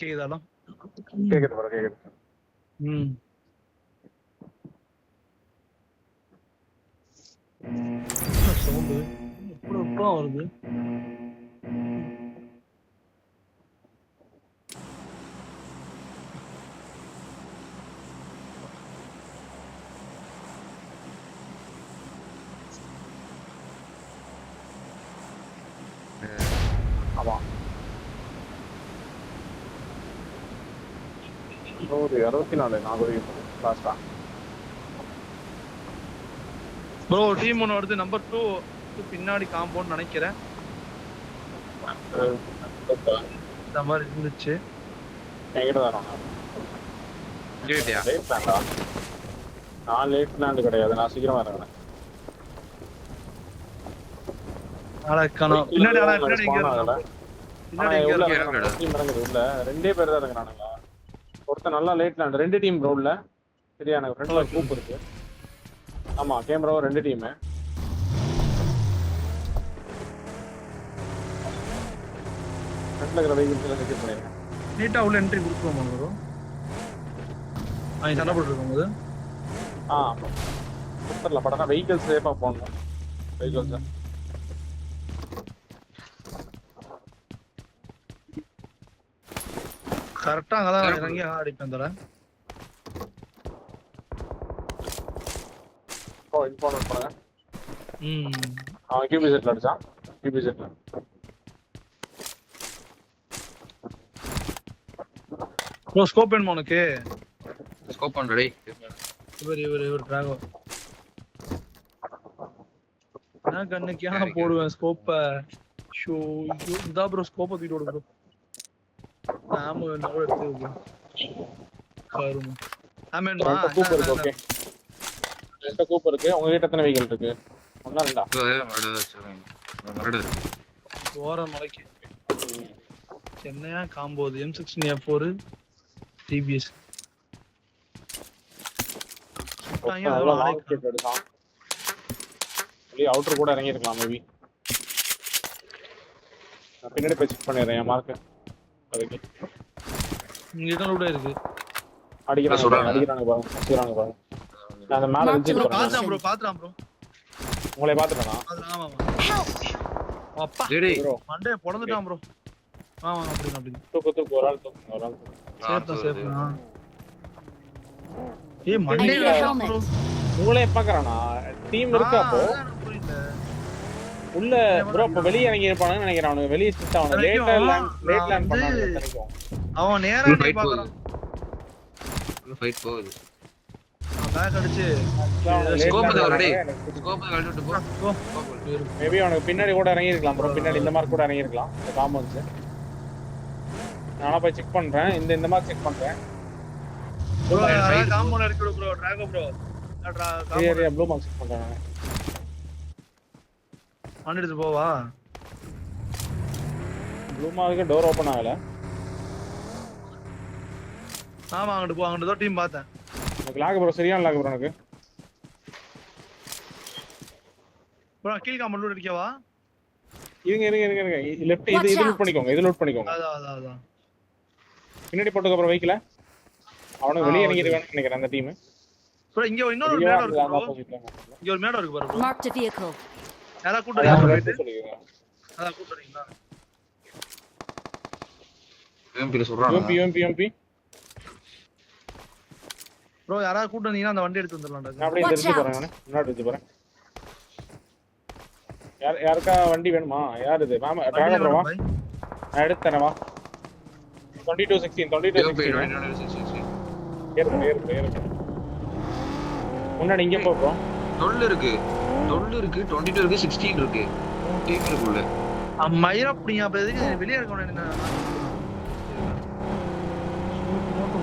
கேக்குதாடா? கேக்குது bro, கேக்குது. சவுண்டு எப்போ வருது? ஆமா. ஒரு 64 நாகரிகம் லாஸ்டா. ப்ரோ டீம் ஒன்னு வருது நம்பர் 2 பின்னாடி காம்பவுண்ட் நினைக்கிறேன். இந்த மாதிரி இருந்துச்சு. எங்கிட்ட தான் லேட் பிளான்டா. நான் லேட் பிளான் கிடையாது, நான் சீக்கிரமா இறங்கினேன். பின்னாடி உள்ள ரெண்டே பேர் தான் இருக்கிறானுங்க. ஒருத்தன் நல்லா லேட் பிளான், 2 டீம் ரோட்ல. சரியா, எனக்கு ஃப்ரெண்ட்ல கூப் இருக்கு. ஆமா, கேமரா 2 டீம். ஃப்ரண்ட்ல இருக்கிற வெஹிக்கிள்ஸ்ல செக்யூர் பண்ணிருக்கேன். நீட்டா உள்ள என்ட்ரி கொடுத்துருவோமா ப்ரோ? சண்டை போட்டு இருக்கும்போது கொடுத்துடலாம். பட் ஆனால் வெஹிக்கிள்ஸ் சேஃபாக போகணும். வெஹிக்கிள்ஸ் கரெக்டா அங்கதான் இறங்கி அடிப்பேன் தர. இன்ஃபார்ம் பண்ணுங்க. அவன் கியூபி செட்ல அடிச்சான். கியூபி செட்ல ப்ரோ ஸ்கோப் வேணுமா உனக்கு? ஸ்கோப் பண்றடே. இவர் டிராகோ. நான் கண்ணுக்கியான போடுவேன் ஸ்கோப்ப. ஷோ இதா ப்ரோ ஸ்கோப்ப தூக்கிட்டு ஓடு ப்ரோ. நாம நோட் எடுத்து காரும். ஆமென் மா. கூப் இருக்கு. ஓகே. ரெண்டு கூப் இருக்கு. உங்க கிட்ட எத்தனை வெஹிக்கிள் இருக்கு? ஒண்ணா ரெண்டா? ஓர மலைக்கு. சென்னையா காம்போது M16A4 TBS. அவுட்டர் கூட இறங்கி இருக்கலாம் மேபி. நான் பின்னாடி போய் செக் பண்ணிடுறேன் என் மார்க். அதுக்கு இங்க தான் ரூட் இருக்கு. அடிக்கிறாங்க பாருங்க. நான் அந்த மேல வெஞ்சி பாத்துறேன் ப்ரோ, பாத்துறேன் ப்ரோ. உங்களை பாத்துறேனா? ஆமா. அப்பா ப்ரோ மண்டே பொளந்துட்டான் ப்ரோ. ஆமா அப்படி. தூக்கு ஒரு ஆள் தூக்கு. சேஃப்னா. ஏய் மண்டே ப்ரோ. உங்களை பாக்குறானா? டீம் இருக்கா அப்போ? உள்ள ப்ரோ இப்ப வெளிய இறங்கி இருப்பானு நினைக்கிறேன். அவனுக்கு வெளிய சிட் ஆவணும். லேட் லேண்ட் பண்ணானே நினைக்கிறேன். அவன் நேரா நீ பாக்குறான். ஃபைட் போகுது. பேக் அடிச்சு ஸ்கோப் வரடே. ஸ்கோப் கழட்டிட்டு போ. மேபி அவனுக்கு பின்னாடி கூட இறங்கி இருக்கலாம் ப்ரோ. பின்னாடி இந்த மார்க் கூட இறங்கி இருக்கலாம். இந்த காம்பவுண்ட்ஸ். நான் போய் செக் பண்றேன். இந்த மார்க் செக் பண்றேன். ப்ரோ காம்பவுண்ட்ல இருக்கு bro. Drago bro. Area blue mark check பண்றேன் நான். ஆண்டிட்டு போவா. ப்ளூ மார்க்கு டோர் ஓபன் ஆகல. ஆமா அங்க போ. அங்க டீம் பார்த்தேன். எனக்கு லாக் ப்ரோ, சரியான லாக் ப்ரோ எனக்கு. ப்ரோ கீழ காம்பவுண்ட் லூட் அடிக்கவா? இருங்க. லெஃப்ட் இது லூட் பண்ணிக்கோங்க. இது லூட் பண்ணிக்கோங்க. அதான். பின்னாடி போட்டுக்க ப்ரோ வெஹிக்கிள. அவனுக்கு வெளிய இறங்கி இருக்கான்னு நினைக்கிறேன் அந்த டீம். ப்ரோ இங்க இன்னொரு மேடம் இருக்கு ப்ரோ. இங்க ஒரு மேடம் இருக்கு பாரு ப்ரோ. Marked a vehicle. யாரா கூட்டறீங்க சொல்லுங்க. அத கூட்டறீங்களா? எம்பி சொல்றானே. எம்பி ப்ரோ யாரா கூட்டறீங்கன்னா அந்த வண்டி எடுத்து வந்துறலாம்டா. நான் அப்படியே எடுத்து போறேன் நானு. முன்னாடி எடுத்து போறேன். யாருக்கா வண்டி வேணுமா? யார் இது? மாமா டிராகோ ப்ரோவா? நான் எடுத்து தரேன் வா. 2216 ஏறு. முன்னாடி இங்க போ ப்ரோ. 12 இருக்கு 22 இருக்கு 16 இருக்கு. டீம் இருக்குள்ள. அம்மையா அப்படிங்க அப்ப எதுக்கு வெளிய இருக்க என்ன?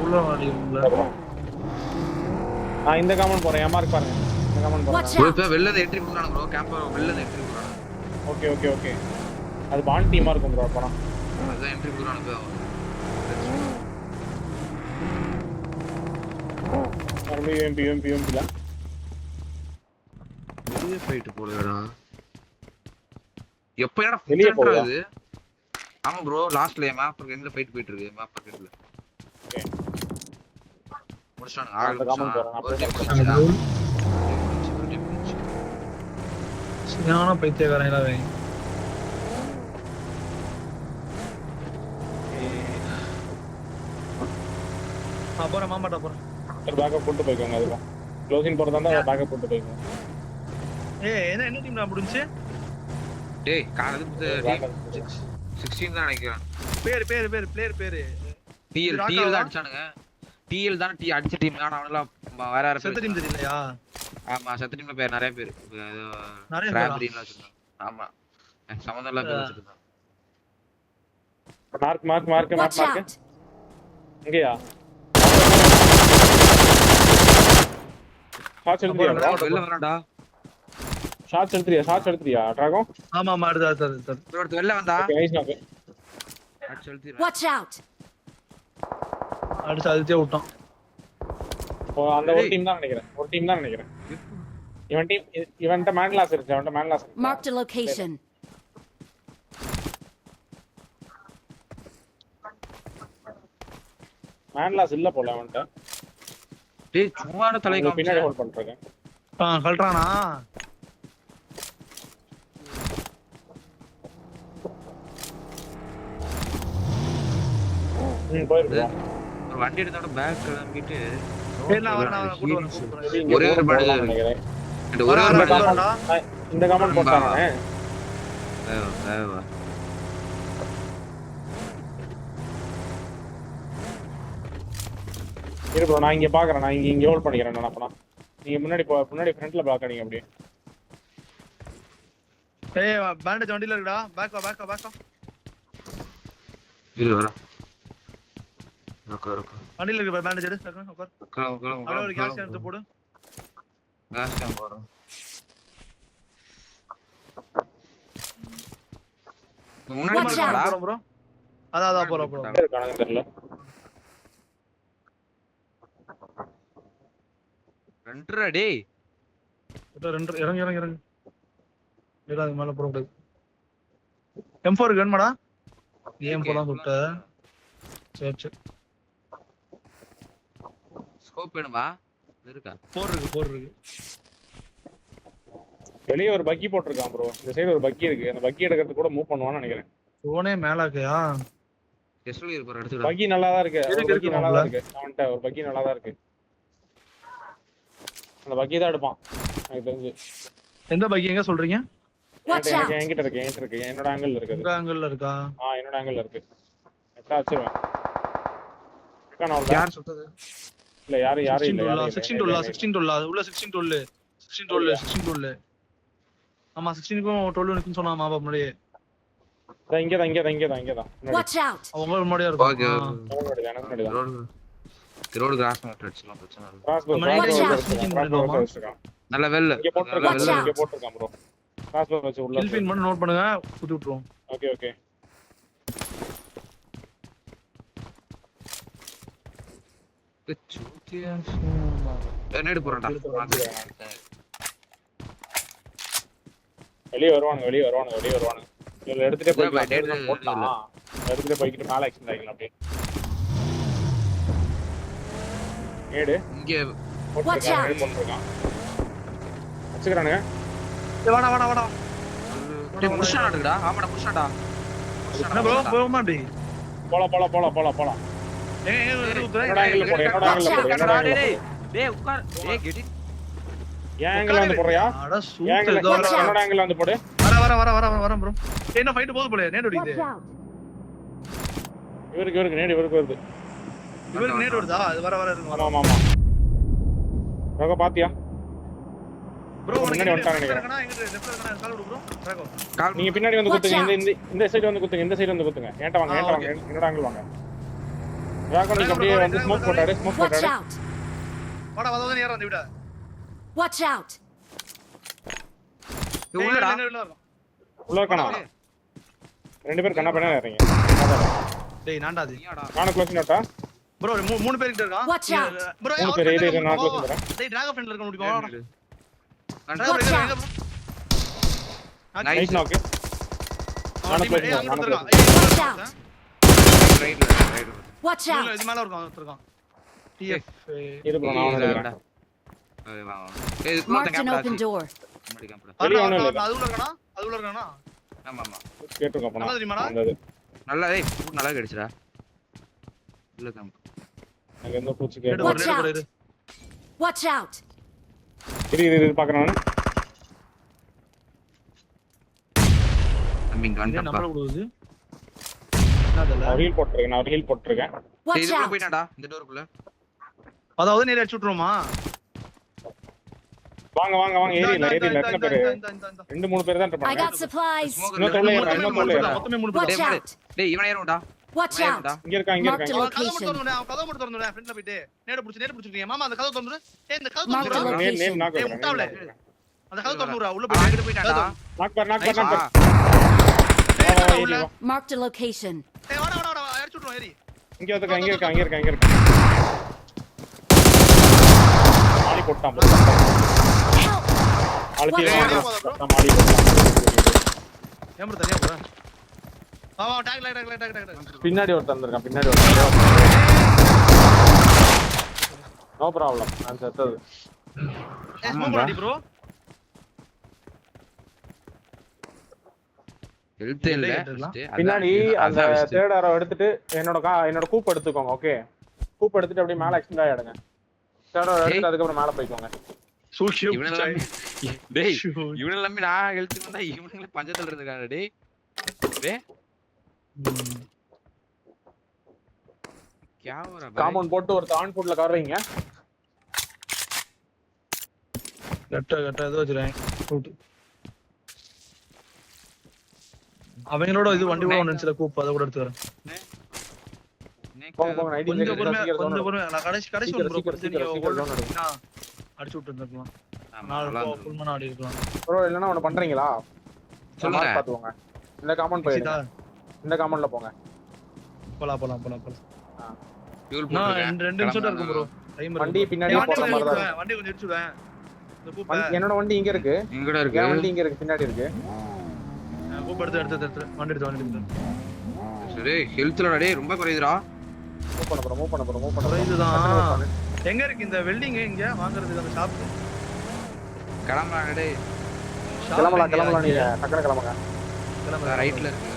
உள்ள வாடிங்களா? இந்த காமன் போறேன். மார்க் பாருங்க. இந்த காமன் போறேன். ப்ரோ இப்ப வெல்ல என்ட்ரி கொடுறானே ப்ரோ. கேம்ப் வெல்ல என்ட்ரி கொடுறானே. ஓகே. அது பான் டீமா இருக்கும் ப்ரோ. அப்பறா அதான் என்ட்ரி கூட அனுப்புவாங்க. மறுபடியும் UMP வெளியே போயிட்டு போலடா. எப்ப ஏடா வெளியே போகுதா? இது? ஆமா ப்ரோ, லாஸ்ட்ல மேப் எண்ட்ல ஃபைட் போயிட்டு இருக்கு. மேப் பக்கத்துல. ஓகே. முடிச்சானுங்க. அந்த காமெண்ட் போறேன். சரியான பைத்தியக்காரன் அவன். போறேன் மாமாட்டா போறேன். பேக்கப் போட்டு போய்க்கோங்க. அதுதான் க்ளோசிங் போறதா இருந்தா பேக்கப் போட்டு போய்க்கோங்க. என்ன டீம்ல முடிஞ்சு? டேய் காலது 16 தான் நினைக்கிறேன். பேர் பிளேயர் டிஎல் தான் அடிச்சானுங்க. டிஎல் தான் அடிச்ச டீம். ஆனா அவனலாம் வேற வேற செத்த டீம் தெரியலையா? ஆமா செத்த டீம்ல பேர் நிறைய பேர். நிறைய டிராபரின்ல வச்சிருக்காங்க. ஆமா சம்பந்தம் இல்ல பேர் வச்சிருக்காங்க. மார்க் எங்கயா? ஷாட்ஸ் எடுத்துறியா? வெளில வரடா. ஷாட்ஸ் எடுத்துறியா டிராகன்? ஆமா அடுத்து வெளில வந்தா. Okay nice knock. அடிச்சு எழுதிரா. Watch out. அடிச்சு அழுத்தியே விட்டான். அந்த ஒரு டீம் தான் நினைக்கிறேன். இவன்ட்ட மேன்லாஸ் இருக்கு. Marked a location. மேன்லாஸ் இல்ல போல அவன்ட்ட. டேய் சும்மான தலை காமிச்சு பின்னாடி ஹோல்ட் பண்ணிருக்கேன். கல்றானா? போயிருக்கு. ஒரு வண்டி எடுத்தோட பேக் கிளம்பிட்டு கூட்டு ஒரே ஒரு படி நினைக்கிறேன். ஒரே ஒரு படி இந்த கமெண்ட் போட்டானே. இரு ப்ரோ நான் இங்க பாக்குறேன். நான் இங்க ஹோல்ட் பண்ணிக்கிறேன். நான் அப்பனா நீங்க முன்னாடி ஃப்ரண்ட்ல பிளாக் பண்ணீங்க அப்படியே. பேண்டேஜ் வண்டில இருக்குடா. பேக் வா. இரு வர. உட்கார். வண்டில இருக்கு பேண்டேஜ் எடு. உட்கார். அவளோ ஒரு கேஸ் எடுத்து போடு. கேஸ் கேன் போறோம். முன்னாடி போறோம் ப்ரோ. அதான் போறோம். இருக்கானே தெரியல. ரெண்டரை டேய். இறங்கு. இல்ல அது மேல போற கூடாது. M4 கன்மாடா. M4 தான் சுட்ட. சரி. ஸ்கோப் வேணுமா? இருக்கா? 4 இருக்கு. வெளிய ஒரு பக்கி போட்டுருக்கான் ப்ரோ. இந்த சைடு ஒரு பக்கி இருக்கு. அந்த பக்கி எடுக்கிறதுக்கு கூட மூவ் பண்ணுவான்னு நினைக்கிறேன். சோனே மேலாக்கயா? எஸ்ல இருப்பாரு எடுத்துடா. பக்கி நல்லா தான் இருக்கு. இருக்கு நல்லா தான் இருக்கு. அவன்ட்ட ஒரு பக்கி நல்லா தான் இருக்கு. அந்த பக்கி தான் எடுப்பான் எனக்கு தெரிஞ்சு. எந்த பக்கி எங்க சொல்றீங்க? என்கிட்ட இருக்கு. என்னோட ஆங்கிள் இருக்கு. உங்க ஆங்கிள்ல இருக்கா? என்னோட ஆங்கிள் இருக்கு. எட்டா வச்சிருவேன். யார் சுத்தது? இல்ல யாரும் இல்ல. 16 12 உள்ள 16 12. ஆமா 16க்கும் 12 இருக்குன்னு சொன்னா மாபா முன்னாடியே. இங்கதான். Watch out. அவங்க முன்னாடியே இருக்கும். ரோடு கிராஸ் பண்ணிட்டலாம் பிரச்சனை இல்ல. நல்ல வெல்ல இங்க போட்டுருக்கான் ப்ரோ. கிராஸ் பவர் வச்சு உள்ள கில் பண்ணி நோட் பண்ணுங்க. குத்தி விட்டுறோம். ஓகே. நேடு போறடா. வெளிய வருவானுங்க. இவங்க எடுத்துட்டே போய்க்கிட்டு மேல எக்ஸ்டெண்ட் ஆகிக்கலாம் அப்படியே. நேடு இங்க போட்டுருக்கான். வச்சுக்கிறானுங்க. வாடா. டேய் முடிச்சாடா. ஆமாடா முடிச்சாடா. என்ன ப்ரோ போமா டேய். போலாம். என்னோட ஆங்கிள் போடு. டேய் உட்கார். டேய் கெட் இட். ஏன் ஆங்கிள் வந்து போறியா? அட சூப்பர். என்னோட ஆங்கிள் வந்து போடு. வர ப்ரோ. என்ன ஃபைட் போகுது போல. நேடு அடிக்குது. இவருக்கு நேடு வருது. இவருக்கு நேடு வருதா? அது வர இருக்கு. ஆமா. ரோக பாத்தியா? ப்ரோ முன்னாடி வந்துட்டாங்க நினைக்கிறேன். எங்க லெஃப்ட்ல இருக்கனா கால் விடு ப்ரோ. ராகோ. நீங்க பின்னாடி வந்து குத்துங்க. இந்த சைடு வந்து குத்துங்க. ஏன்ட்ட வாங்க. என்னோட ஆங்கிள் வாங்க. ராகோ நீங்க அப்படியே வந்து ஸ்மோக் போட்டாரு. Watch out. வாடா ஏற வந்து விட. Watch out. உள்ளடா. உள்ள இருக்கானா? ரெண்டு பேர் கண்ணா பண்ண ஏறீங்க. டேய் நான்டா அது. நானும் க்ளோஸ் நோட்டா. ப்ரோ மூணு பேர் கிட்ட இருக்கான். Watch out. ப்ரோ மூணு பேர் ஏறி நான் க்ளோஸ் பண்றேன். டேய் டிராகன் ஃப்ரெண்ட்ல இருக்க முடியும். Watch out. நைஸ் நாக்கு. நானும் க்ளோஸ் அங்க நானும் இருக்கான். Watch out. Watch out. இது மேல இருக்கான். TF இது ப்ரோ நான் வந்துறேன். Marked an open door. வெளிய ஒண்ணும் இல்ல. அதுல இருக்கானா? ஆமா ஆமா. கேட்டுங்க அப்ப நல்லா தெரியுமாடா? வந்தது. நல்லா நல்லா கிடைச்சுடா. இல்ல காம். அங்க எந்த பூச்சி எடுத்து கேட்டு. Watch போடு, out. இரு. Watch out. இரு பாக்குறேன் நான். அம்மிங்க இதே வந்துட்டா. நம்பர் கொடுக்குது. என்னதல்ல? நான் ஹீல் போட்டுருக்கேன். Watch இதுக்குள்ள out. போய்டாடா இந்த டோருக்குள்ள. அதாவது நேரா அடிச்சு விட்டுருமா? வாங்க ஏரியில எத்தனை பேர்? ரெண்டு மூணு பேர் தான் I இருப்பாங்க. got supplies. இன்னும் தொல்லை ஏறா. மொத்தமே மூணு பேர். Watch out. டேய் இவன் ஏறுடா. Watch out. இங்க இருக்கான். Marked a அவன் கதவு location. மட்டும் திறந்துடா ஃப்ரண்ட்ல போயிட்டு. நேரா புடிச்சிருக்கீங்க. மாமா அந்த கதவு திறந்துரு. ஏய் இந்த கதவு Marked a திறந்துரு. location. நாக்கு ஏய் முட்டாளே. அந்த கதவு திறந்துடா. உள்ள அவன் போயிட்டு போயிட்டான்டா. நாக் பார். உள்ள. Marked a location. ஏய் வாடா அடிச்சு விட்டுறோம் ஏறி. இங்க இருக்கான். ஆளி போட்டான். Help. அழுத்தி Watch மாடி out. போட்டான். ஏன் bro தனியா போற? வா டாக். பின்னாடி ஒருத்தன் வந்திருக்கான். No problem. நான் செத்தது. ஏய் ஸ்மோக் அடி bro. ஹெல்த் இல்ல. பின்னாடி அந்த தேர்ட் ஆரோ எடுத்துட்டு என்னோட கூப் எடுத்துக்கோங்க. ஓகே கூப் எடுத்துட்டு அப்படியே மேல எக்ஸ்டெண்ட் ஆயிடுங்க. தேர்ட் ஆரோ எடுத்து அதுக்கு அப்புறம் மேல போய்க்கோங்க. சூழ்ச்சியோ டேய் இவனை நம்பி நான் ஹெல்த் வந்தா இவனுங்களே பஞ்சத்துல இருக்காங்க டேய். டேய் क्या हो रहा है? காம்பவுண்ட் போட்டு ஒரு ஆன் ஃபுட்ல கவர்றீங்க. கட்ட ஏதோ வச்சிரேன். ரூட். அவங்களோட இது வண்டி கூட ஒண்ணுல கூப் அத கூட எடுத்து வரேன். போங்க 90 கொஞ்சம் செகண்ட்ஸ் பொறுமையா சீக்கிரம் கொஞ்சம் பொறுமையா நான் கடைசி ஒன்று ப்ரோ கொஞ்சம் நீங்க சீக்கிரம் hold zone எடுங்க. அடிச்சு விட்டுருக்கலாம். நாலு ஃபுல் மணி ஆடி இருக்கலாம். ப்ரோ இல்லனா ஒன்னு பண்றீங்களா? சொல்லுங்க. பாத்துவாங்க. இந்த காம்பவுண்ட் போயிடுங்க. இந்த காம்பவுண்ட்ல போங்க. போலாம். ஃபியூல் நான் போடுறேன். 2 நிமிஷம் தான் இருக்கும் ப்ரோ. டைம் வண்டி பின்னாடி போற மாதிரி தான் இருக்கு. வண்டி கொஞ்சம் இடிச்சுடுவேன். இந்த கூப்ப என்னோட வண்டி இங்க இருக்கு. இங்கடா இருக்கு. என் வண்டி இங்க இருக்கு. பின்னாடி இருக்கு. கூப்ப எடுத்து வண்டி எடுத்து. சரி ஹெல்த்ல டேய் ரொம்ப குறையுதுடா. மூவ் பண்ண போறோம். இதுதான். எங்க இருக்கு இந்த வெல்டிங் இங்க வாங்குறதுக்கு அந்த ஷாப்? கிளம்பறாங்க டேய். கிளம்பலாம் நீங்க. டக்குனு கிளம்புங்க. ரைட்ல இருக்கு.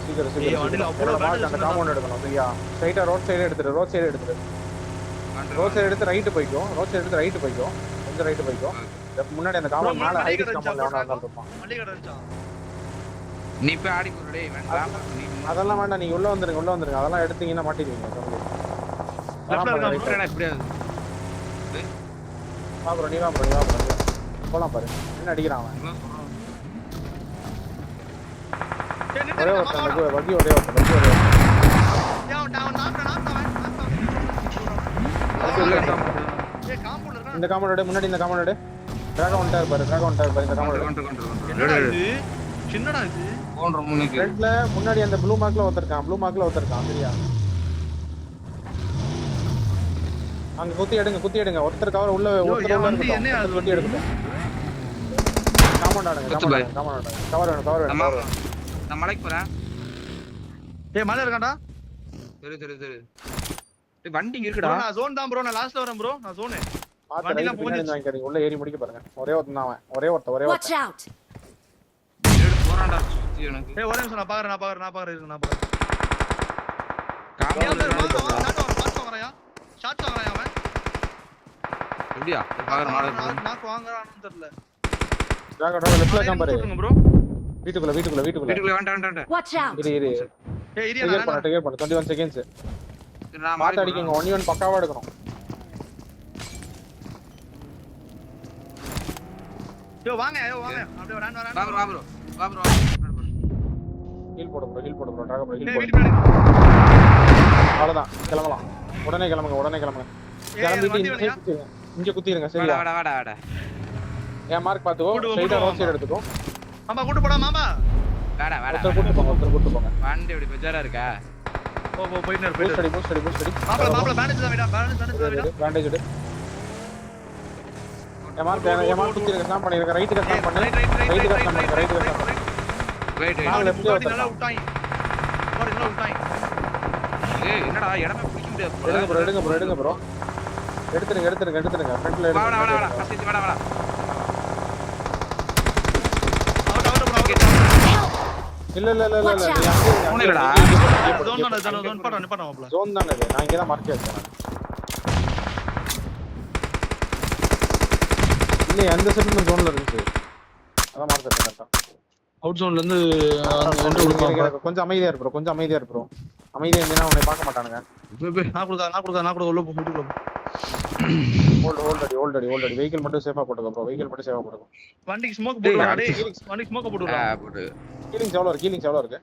சீக்கிரம் ஏய், வண்டியில அவ்வளவு வேலை அந்த காம்பவுண்ட் எடுக்கணும். சரியா? ஸ்ட்ரைட்டா ரோட் சைடு எடுத்துரு. ரோட் சைடு எடுத்து ரைட் போய்க்கோ. கொஞ்சம் ரைட் போய்க்கோ. முன்னாடி அந்த காம்பவுண்ட் மேல ஹைட் காம்பவுண்ட் எவனா இருப்பான். வண்டி கடை இருந்துச்சா? நீ போய் ஆடி போடு டேய் வேண்டாம். நீ அதெல்லாம் வேண்டாம். நீங்க உள்ள வந்துருங்க. அதெல்லாம் எடுத்தீங்கன்னா மாட்டிடுவீங்க. லெஃப்ட்ல இருக்கா right. போறேனா இப்படியா? வா ப்ரோ நீ வா போலாம் பாரு. என்ன அடிக்கிறான் அவன்? ஏய் நின்னு ஒரே மாமா ஒருத்தன் வண்டி ஒரே ஒருத்தன் டவுன் நாக்கு ஏய் காம்பவுண்ட் இருக்கா? இந்த காம்பவுண்ட் முன்னாடி இந்த காம்பவுண்ட் டிராகன் வந்துட்டாரு பாரு இந்த காம்பவுண்ட் என்னடா இது? சின்னடா இது. போன்ற முன்னுக்கு ஃப்ரண்ட்ல முன்னாடி அந்த ப்ளூ மார்க்ல ஒருத்தர்க்கான். சரியா? அங்க குத்தி எடுங்க. ஒருத்தர் கவர் உள்ள ஒருத்தர் வண்டி என்ன அது குத்தி எடுங்க. காம்பவுண்ட் ஆடுங்க. கவர் வேணும். நான் மலைக்கு போறேன். ஏய் மலை இருக்காடா? சரி டேய் வண்டி இங்க இருக்குடா. நான் ஜோன் தான் ப்ரோ. நான் லாஸ்ட்ல வரேன் ப்ரோ. நான் ஜோன். பாத்து வண்டில ரைட் பின்னாடி வாங்கிக்கிறீங்க. உள்ள ஏறி முடிக்க பாருங்க. ஒரே ஒருத்தன் தான் அவன். ஒரே ஒருத்தன். Watch out. ஏடு போறான்டா சுத்தி எனக்கு. ஏய் ஒரே நிமிஷம் நான் பாக்குறேன் இருங்க நான் பாக்குறேன். காம்பவுண்ட் ஷாட் வாங்குறாயா அவன்? எப்படியா? பாக்குறேன் மாடல். நாக்கு வாங்குறானு தெரியல. டிராகன் லெஃப்ட்ல காம் பாரு. ப்ரோ வீட்டுக்குள்ள வீட்டுக்குள்ள வேண்டாம். Watch out. இரு ஏய் இரியா ட்ரிகர் பண்ணு 21 செகண்ட்ஸ். நான் பாத்து அடிக்குங்க. 1 பக்காவா எடுக்கணும். வாங்க அப்படியே வரேன் வா ப்ரோ. ஹீல் போடு ப்ரோ. டிராகன் ப்ரோ ஹீல் ஏய் போடு. வீட்டு பின்னாடி அவ்வளவுதான். கிளம்பலாம். உடனே கிளம்புங்க. கிளம்பிட்டு இங்க குத்திருங்க. சரியா? வாடா. என் மார்க் பாத்துக்கோ. ஸ்ட்ரைட்டா ரோட் சைடு எடுத்துக்கோ. மாமா கூட்டு போடா மாமா. வாடா வாடா ஒருத்தர் கூட்டு போங்க ஒருத்தர் கூட்டு போங்க வண்டி எப்படி பெஜாரா இருக்கா போ போ போயிட்டு இரு, பூஸ்ட் போயிட்டு இரு. அடி பூஸ்ட் அடி மாப்பிள பேண்டேஜ் தான் விடா, பேண்டேஜ் தான் விடா. பேண்டேஜ் எடு ஏமார் குச்சிருக்க ஸ்டாம் பண்ணிருக்க ரைட்டுக்கு ஸ்டாம் பண்ணு ரைட்டுக்கு ஸ்டாம் பண்ணு ரைட்டுக்கு ஸ்டாம் பண்ணு வெயிட் நான் லெஃப்ட்ல நல்லா வந்துட்டேன் விட்டாய். போடு நல்லா விட்டாய். ஏய் என்னடா இடமே பிடிக்க முடியாது போல. எடுங்க ப்ரோ எடுத்துருங்க ஃப்ரண்ட்ல வாடா வாடா வாடா எடுங்க ஃபர்ஸ்ட் வாடா வாடா அவட்ட போடா. இல்ல Watch out. ஒண்ணு இல்லடா. ஜோன் தான ஜோன் பாடா நிப்பாடா மாப்பிள. ஜோன் தானே இது நான் இங்க தான் மார்க் வச்சேன் இல்ல அந்த செட்டில்மென்ட் ஜோன்ல இருந்துச்சு அதான் மார்க் வச்சேன் கரெக்ட்டா அவுட் ஜோன்ல இருந்து என்ட்ரி கொடுப்பாங்க. கொஞ்சம் அமைதியா இரு ப்ரோ அமைதியா இருந்தீனா உன்னை பார்க்க மாட்டானுங்க நான் கொடுக்க உள்ள போ வீட்டுக்குள்ள போ. ஹோல்ட் அடி வெஹிக்கிள் மட்டும் சேஃபா போட்டுக்கோ ப்ரோ வண்டிக்கு ஸ்மோக் போடுடா டேய். வண்டிக்கு ஸ்மோக் போடுடா. போடு கீலிங்ஸ் எவ்வளவு இருக்கு